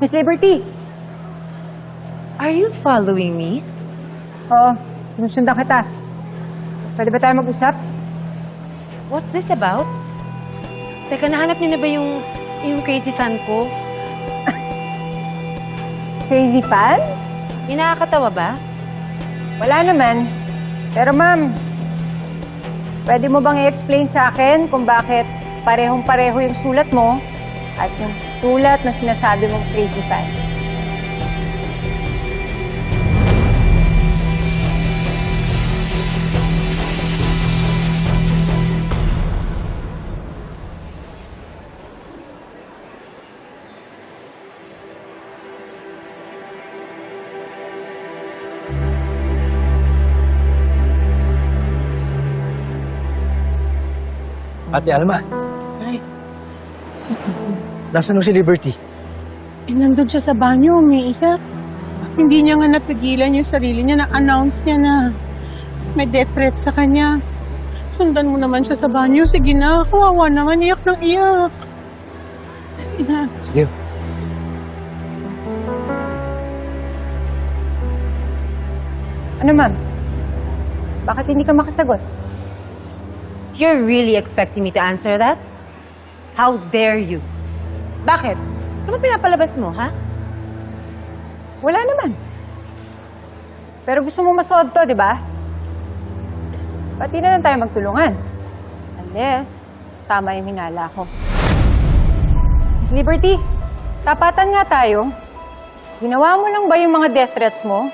Miss Liberty! Are you following me? Oo, sinusundan kita. Pwede ba tayo mag-usap? What's this about? Teka, nahanap niyo na ba yung crazy fan ko? Crazy fan? Yung nakakatawa ba? Wala naman. Pero ma'am, pwede mo bang i-explain sa akin kung bakit parehong-pareho yung sulat mo at yung sulat na sinasabi mong crazy fan? Ate Alma, Ay, nasaan mo si Liberty? nandun siya sa banyo, umiiyak. Hindi niya nga napigilan yung sarili niya, na-announce niya na may death threat sa kanya. Sundan mo naman siya sa banyo. Sige na, kawawa na nga, iyak ng iyak. Sige na. Sige. Ano ma'am? Bakit hindi ka makasagot? You're really expecting me to answer that? How dare you? Bakit? Ano pinapalabas mo, ha? Wala naman. Pero gusto mo masood to, di ba? Pati na lang tayo magtulungan. Unless, tama yung hinala ko. Miss Liberty, tapatan nga tayo. Ginawa mo lang ba yung mga death threats mo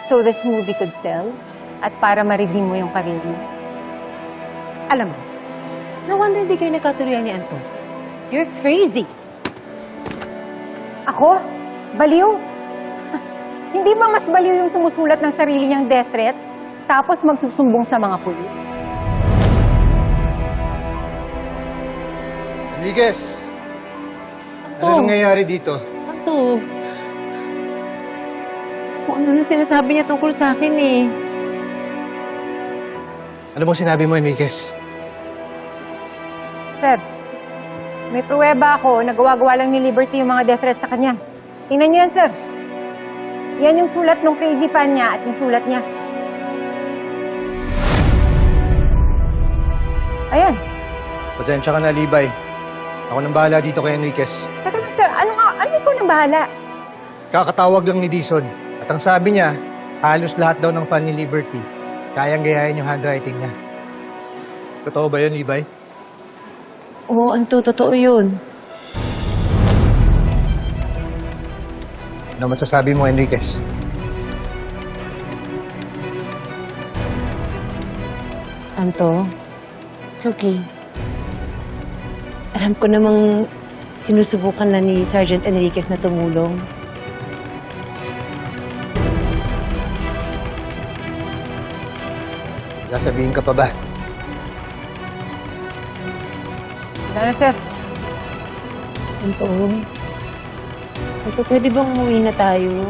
so this movie could sell at para ma-redeem mo yung career mo? Alam mo, no wonder hindi kayo nagkatuluyan ni Anton. You're crazy. Ako? Baliw? Hindi ba mas baliw yung sumusulat ng sarili niyang death threats tapos magsusumbong sa mga pulis? Enriquez! Anton. Ano nangyayari dito? Anton. Kung ano na sinasabi niya tungkol sa akin eh. Ano bang sinabi mo, Enriquez? Sir, may pruweba ako na gawa-gawa lang ni Liberty yung mga death threats sa kanya. Tingnan niyo yan, sir. Yan yung sulat ng crazy fan niya at yung sulat niya. Ayan. Pasensya ka na, Libay. Ako nang bahala dito kay Enriquez. Teka lang, sir. Ano ikaw nang bahala? Kakatawag lang ni Dizon. At ang sabi niya, halos lahat daw ng fan ni Liberty kayang gayahin yung handwriting niya. Totoo ba yun, Libay? Oo, Anton, totoo yun. Ano masasabi mo, Enriquez? Anto, it's okay. Alam ko namang sinusubukan na ni Sergeant Enriquez na tumulong. Sasabihin ka pa ba? Ano, sir? Anto, pwede bang umuwi na tayo?